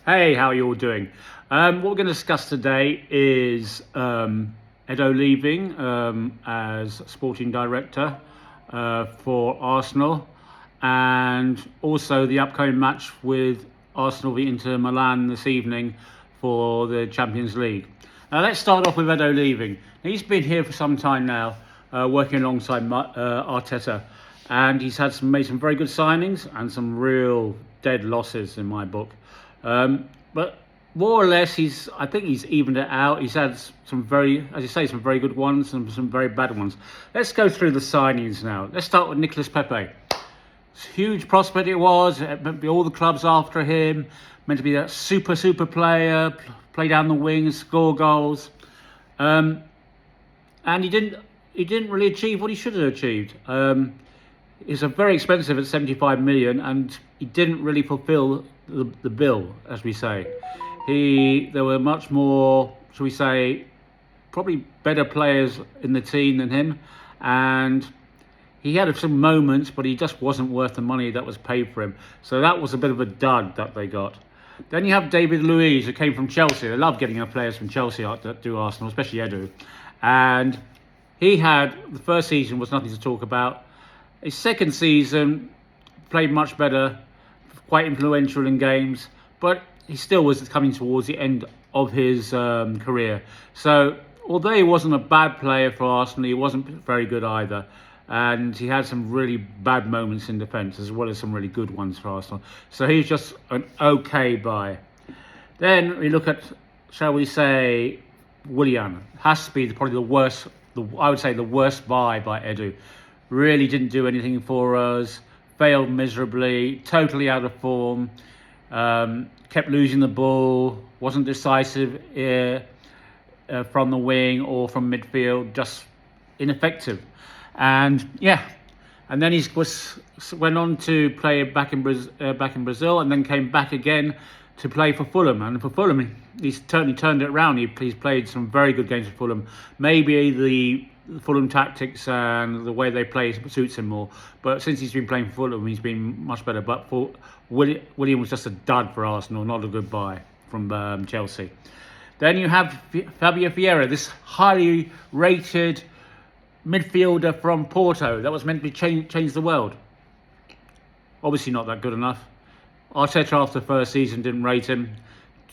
Hey, how are you all doing? What we're going to discuss today is Edo leaving as sporting director for Arsenal, and also the upcoming match with Arsenal v Inter Milan this evening for the Champions League. Now, let's start off with Edo leaving. He's been here for some time now, working alongside Arteta, and he's made some very good signings and some real dead losses in my book. But more or less, I think he's evened it out. He's had some very, as you say, some very good ones and some very bad ones. Let's go through the signings now. Let's start with Nicolas Pepe. It's a huge prospect it was. It meant to be all the clubs after him. Meant to be that super player, play down the wings, score goals. And he didn't really achieve what he should have achieved. It's a very expensive at 75 million, and he didn't really fulfil the bill, as we say. There were much more, shall we say, probably better players in the team than him, and he had some moments, but he just wasn't worth the money that was paid for him. So that was a bit of a dud that they got. Then you have David Luiz, who came from Chelsea. They love getting players from Chelsea that do Arsenal, especially Edu. And the first season was nothing to talk about. His second season played much better, quite influential in games, but he still was coming towards the end of his career. So although he wasn't a bad player for Arsenal, he wasn't very good either. And he had some really bad moments in defence as well as some really good ones for Arsenal. So he's just an okay buy. Then we look at, shall we say, Willian. Has to be probably the worst, I would say the worst buy by Edu. Really didn't do anything for us, failed miserably, totally out of form, kept losing the ball, wasn't decisive from the wing or from midfield, just ineffective. And then he went on to play back in Brazil, and then came back again to play for Fulham. And for Fulham, he's turned it around. He's played some very good games for Fulham. Maybe the Fulham tactics and the way they play suits him more. But since he's been playing for Fulham, he's been much better. But for Willian was just a dud for Arsenal, not a good buy from Chelsea. Then you have Fabio Vieira, this highly rated midfielder from Porto that was meant to change the world. Obviously not that good enough. Arteta after the first season didn't rate him,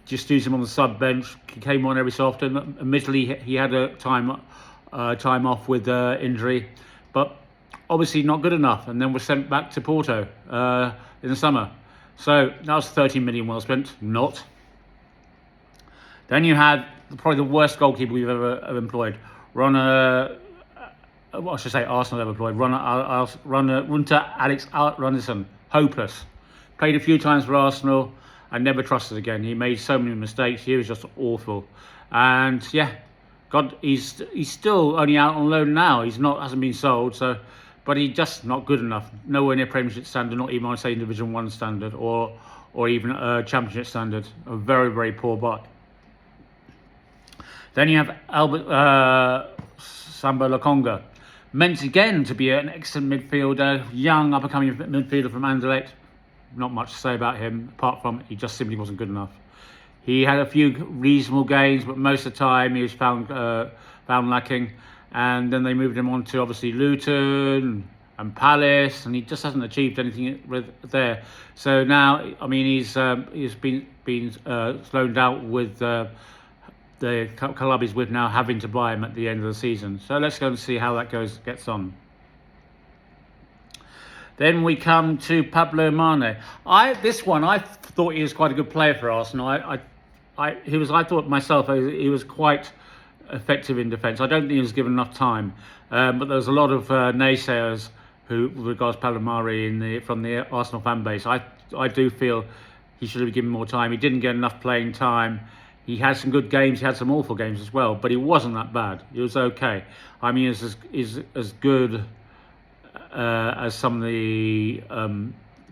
just used him on the sub bench. He came on every so often. Admittedly, he had a time off with injury, but obviously not good enough, and then was sent back to Porto in the summer. So that was 13 million well spent. Not. Then you had probably the worst goalkeeper we've ever employed. I should say Arsenal ever employed. Runter Alex Runnison. Hopeless. Played a few times for Arsenal. I never trusted again. He made so many mistakes. He was just awful. And he's still only out on loan now. Hasn't been sold. But he's just not good enough. Nowhere near Premiership standard. Not even, I'd say, Division 1 standard or even Championship standard. A very, very poor buy. Then you have Albert Samba Lokonga, meant again to be an excellent midfielder, young up-and-coming midfielder from Anderlecht. Not much to say about him, apart from he just simply wasn't good enough. He had a few reasonable games, but most of the time he was found lacking. And then they moved him on to obviously Luton and Palace, and he just hasn't achieved anything there. So now, I mean, he's been slowed down with the club he's with now having to buy him at the end of the season. So let's go and see how that gets on. Then we come to Pablo Mane. I thought he was quite a good player for Arsenal. I thought myself he was quite effective in defence. I don't think he was given enough time. But there was a lot of naysayers with regards to Pablo Mane from the Arsenal fan base. I do feel he should have been given more time. He didn't get enough playing time. He had some good games. He had some awful games as well, but he wasn't that bad. He was okay. I mean, he's as good as some of the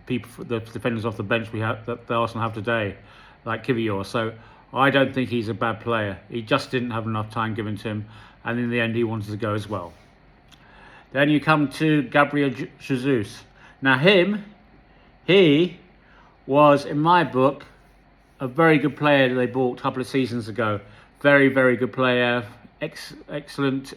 the defenders off the bench that the Arsenal have today, like Kivior. So I don't think he's a bad player. He just didn't have enough time given to him, and in the end, he wanted to go as well. Then you come to Gabriel Jesus. Now he was, in my book, a very good player that they bought a couple of seasons ago. Very, very good player. Excellent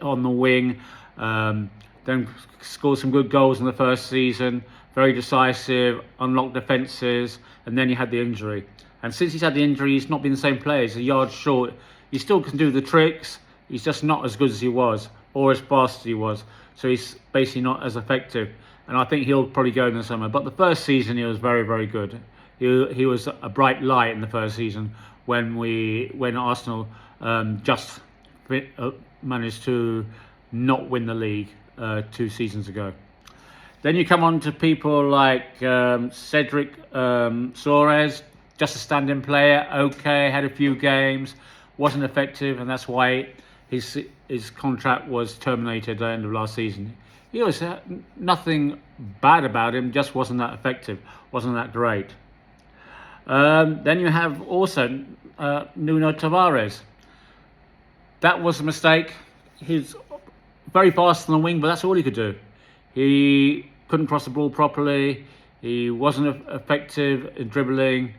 on the wing. Then scored some good goals in the first season. Very decisive, unlocked defences, and then he had the injury. And since he's had the injury, he's not been the same player. He's a yard short. He still can do the tricks. He's just not as good as he was, or as fast as he was. So he's basically not as effective. And I think he'll probably go in the summer. But the first season, he was very, very good. He was a bright light in the first season when Arsenal just managed to not win the league 2 seasons ago. Then you come on to people like Cedric Soares, just a stand-in player. Okay, had a few games, wasn't effective, and that's why his contract was terminated at the end of last season. He was nothing bad about him, just wasn't that effective, wasn't that great. Then you have also Nuno Tavares. That was a mistake. He's very fast on the wing, but that's all he could do. He couldn't cross the ball properly. He wasn't effective in dribbling.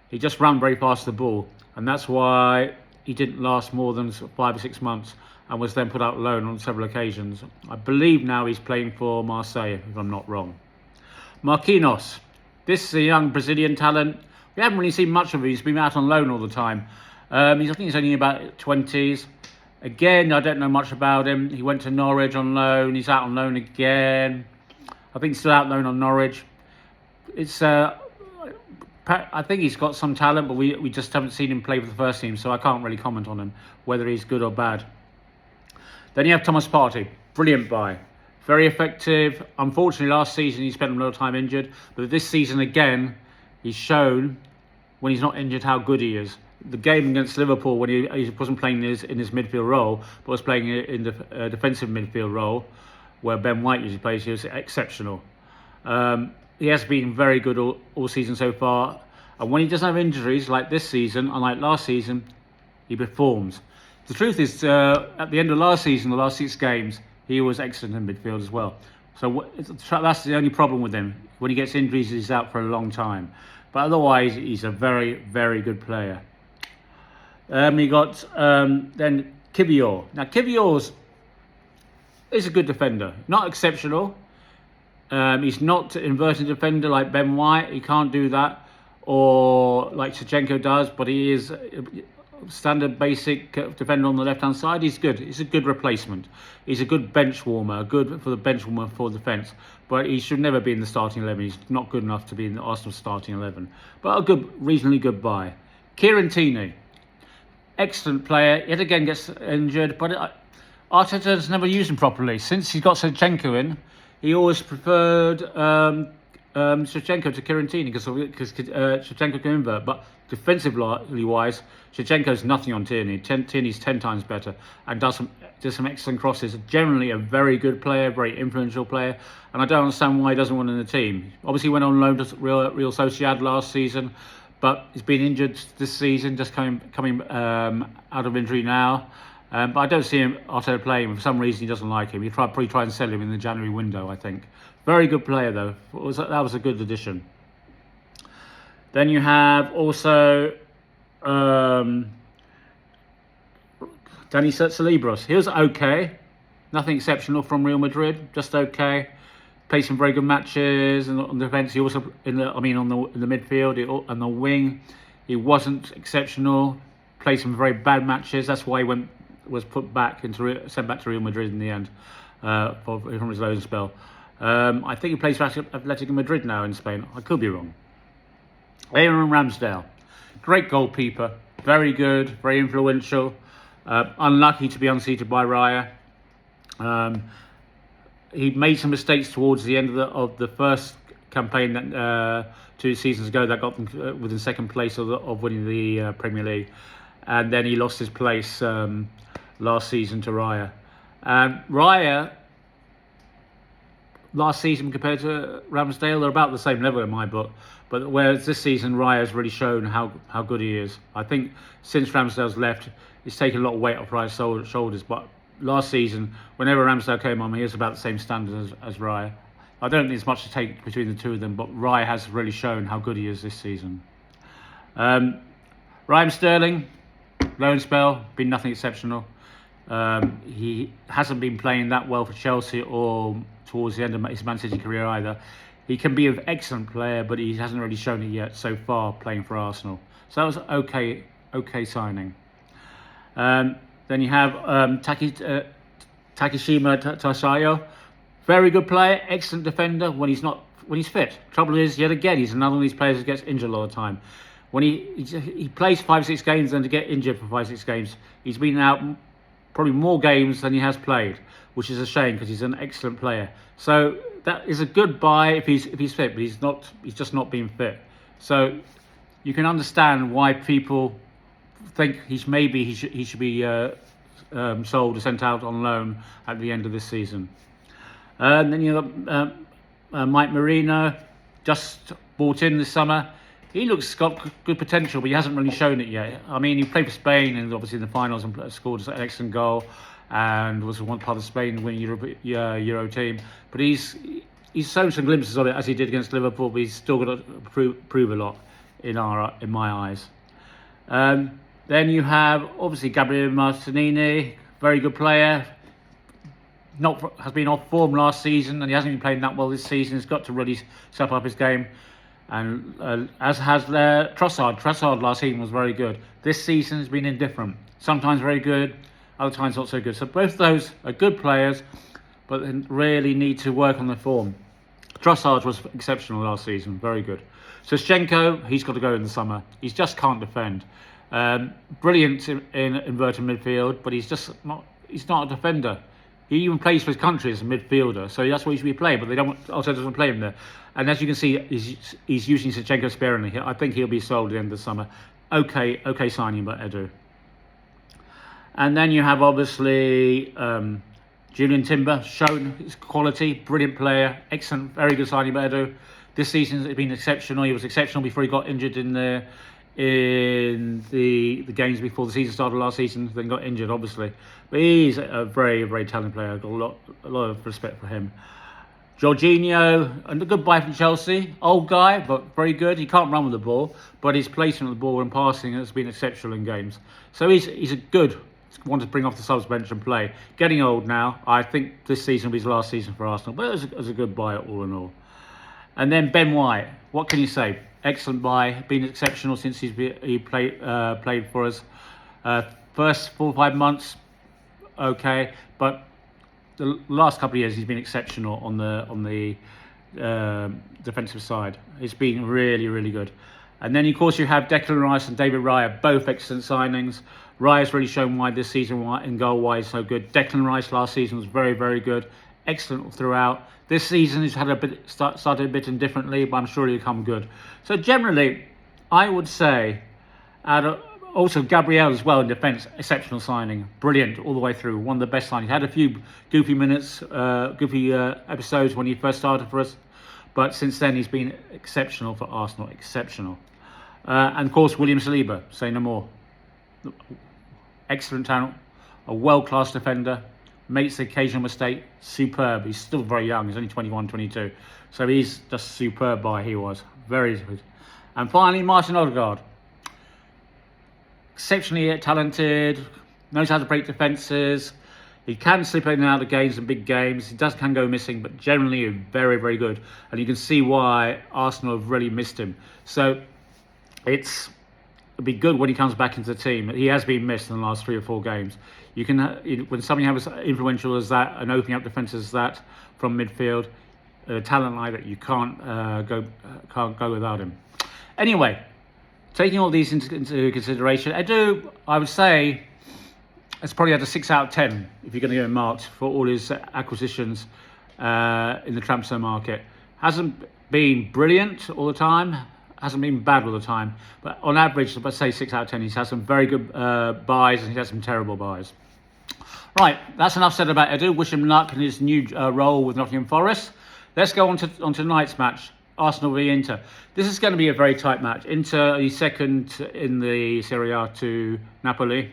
He just ran very fast the ball, and that's why he didn't last more than 5 or 6 months and was then put out on loan on several occasions. I believe now he's playing for Marseille, if I'm not wrong. Marquinhos. This is a young Brazilian talent. We haven't really seen much of him. He's been out on loan all the time. I think he's only about 20s. Again, I don't know much about him. He went to Norwich on loan. He's out on loan again. I think he's still out on loan on Norwich. I think he's got some talent, but we just haven't seen him play for the first team, so I can't really comment on him, whether he's good or bad. Then you have Thomas Partey. Brilliant buy. Very effective. Unfortunately, last season he spent a lot of time injured, but this season again, he's shown when he's not injured how good he is. The game against Liverpool, when he wasn't playing in his midfield role, but was playing in the defensive midfield role, where Ben White usually plays, he was exceptional. He has been very good all season so far. And when he doesn't have injuries like this season, unlike last season, he performs. The truth is, at the end of last season, the last 6 games, he was excellent in midfield as well. So that's the only problem with him. When he gets injuries, he's out for a long time. But otherwise, he's a very, very good player. We got then Kiwior. Now, Kiwior is a good defender. Not exceptional. He's not an inverted defender like Ben White. He can't do that. Or like Shevchenko does. But he is a standard basic defender on the left-hand side. He's good. He's a good replacement. He's a good bench warmer. Good for the bench warmer for defence. But he should never be in the starting 11. He's not good enough to be in the Arsenal starting 11. But a reasonably good buy. Kieran Tierney. Excellent player. Yet again gets injured. But Arteta has never used him properly. Since he's got Shevchenko in, he always preferred Shevchenko to Kieran Tierney because Shevchenko can invert. But defensively wise, Shevchenko's nothing on Tierney. Tierney's 10 times better and does some excellent crosses. Generally a very good player, very influential player. And I don't understand why he doesn't want in the team. Obviously he went on loan to Real Sociedad last season, but he's been injured this season, just coming out of injury now. But I don't see him Arteta playing. For some reason, he doesn't like him. He'll probably try and sell him in the January window, I think. Very good player, though. That was a good addition. Then you have also Dani Ceballos. He was okay. Nothing exceptional from Real Madrid. Just okay. Played some very good matches and on the defence. He also in the midfield and the wing. He wasn't exceptional. Played some very bad matches. That's why he was sent back to Real Madrid in the end from his loan spell. I think he plays for Atletico Madrid now in Spain. I could be wrong. Aaron Ramsdale, great goalkeeper, very good, very influential. Unlucky to be unseated by Raya. He made some mistakes towards the end of the first campaign that 2 seasons ago that got them within second place of winning the Premier League, and then he lost his place last season to Raya. Raya last season compared to Ramsdale, they're about the same level in my book. But whereas this season, Raya has really shown how good he is. I think since Ramsdale's left, he's taken a lot of weight off Raya's shoulders. But last season, whenever Ramsdale came on, he was about the same standard as Raya. I don't think there's much to take between the two of them, but Raya has really shown how good he is this season. Raheem Sterling, loan spell, been nothing exceptional. He hasn't been playing that well for Chelsea or towards the end of his Man City career either. He can be an excellent player, but he hasn't really shown it yet so far playing for Arsenal. So that was okay signing. Then you have Takashima Tasayo, very good player, excellent defender when he's fit. Trouble is, yet again, he's another one of these players who gets injured a lot of the time. When he plays 5-6 games, then to get injured for 5-6 games, he's been out probably more games than he has played, which is a shame because he's an excellent player. So that is a good buy if he's fit, but he's just not been fit. So you can understand why people think he should be sold or sent out on loan at the end of this season. And then you got Mike Merino, just bought in this summer. He got good potential, but he hasn't really shown it yet. I mean, he played for Spain and obviously in the finals and scored an excellent goal, and was one part of Spain winning Euro team. But he's shown some glimpses of it as he did against Liverpool, but he's still got to prove a lot in my eyes. Then you have obviously Gabriel Martinelli, very good player. Has been off form last season, and he hasn't been playing that well this season. He's got to really step up his game. And as has Trossard. Trossard last season was very good. This season has been indifferent. Sometimes very good, other times not so good. So both of those are good players, but they really need to work on their form. Trossard was exceptional last season, very good. Shevchenko, he's got to go in the summer. He just can't defend. Brilliant in inverted midfield, but he's not a defender. He even plays for his country as a midfielder, so that's what he should be playing. But Arteta doesn't play him there. And as you can see, he's using Shevchenko sparingly. I think he'll be sold at the end of the summer. Okay signing by Edu. And then you have obviously Julian Timber, shown his quality, brilliant player, excellent, very good signing by Edu. This season has been exceptional. He was exceptional before he got injured in the games before the season started last season, then got injured obviously. But he's a very, very talented player. I've got a lot of respect for him. Jorginho, and a good buy from Chelsea. Old guy, but very good. He can't run with the ball, but his placement of the ball and passing has been exceptional in games. So he's a good one to bring off the subs bench and play. Getting old now. I think this season will be his last season for Arsenal, but it was a good buy all in all. And then Ben White, what can you say? Excellent buy, been exceptional since he played for us. First 4 or 5 months, okay, but the last couple of years he's been exceptional on the defensive side. It's been really, really good. And then of course you have Declan Rice and David Raya, both excellent signings. Raya's really shown why this season in goal wise so good. Declan Rice last season was very, very good, excellent throughout. This season he's had started a bit indifferently, but I'm sure he'll come good. So generally, I would say, also Gabriel as well in defence, exceptional signing, brilliant all the way through, one of the best signings. Had a few goofy episodes when he first started for us, but since then he's been exceptional for Arsenal, exceptional. And of course William Saliba, say no more. Excellent talent, a world-class defender. Makes the occasional mistake, superb. He's still very young, he's only 21, 22. So he's just superb buy, he was. Very good. And finally, Martin Odegaard. Exceptionally talented, knows how to break defences. He can slip in and out of games and big games. He can go missing, but generally very, very good. And you can see why Arsenal have really missed him. So it'll be good when he comes back into the team. He has been missed in the last 3 or 4 games. You can, when somebody as influential as that and opening up defences as that from midfield, a talent like that, you can't go without him. Anyway, taking all these into consideration, I would say, it's probably had a 6 out of 10 if you're going to give him marked for all his acquisitions in the transfer market. Hasn't been brilliant all the time. Hasn't been bad all the time, but on average, let's say 6 out of 10. He's had some very good buys and he's had some terrible buys. Right, that's enough said about Edu. Wish him luck in his new role with Nottingham Forest. Let's go on to tonight's match, Arsenal v Inter. This is going to be a very tight match. Inter is second in the Serie A to Napoli.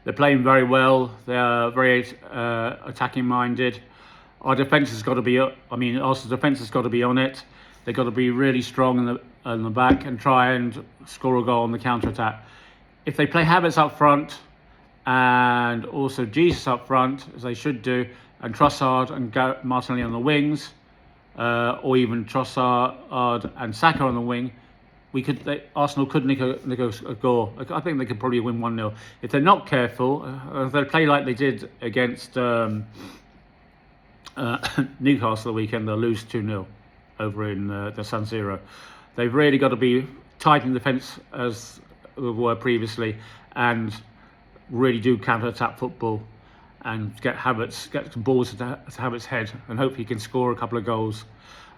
They're playing very well. They are very attacking minded. Our defence has got to be. Arsenal's defence has got to be on it. They've got to be really strong in the back and try and score a goal on the counter-attack. If they play Havertz up front and also Jesus up front, as they should do, and Trossard and Martinelli on the wings, or even Trossard and Saka on the wing, Arsenal could nick a goal. I think they could probably win 1-0. If they're not careful, if they play like they did against Newcastle the weekend, they'll lose 2-0 over in the San Siro. They've really got to be tight in defence as we were previously, and really do counter-attack football and get some balls to Havertz's head, and hope he can score a couple of goals.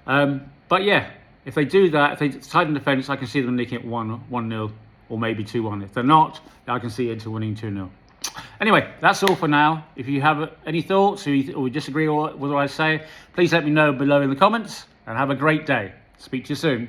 But yeah, if they do that, if they tighten defence, I can see them nicking it 1-0 or maybe 2-1. If they're not, I can see Inter winning 2-0. Anyway, that's all for now. If you have any thoughts or you disagree with what I say, please let me know below in the comments, and have a great day. Speak to you soon.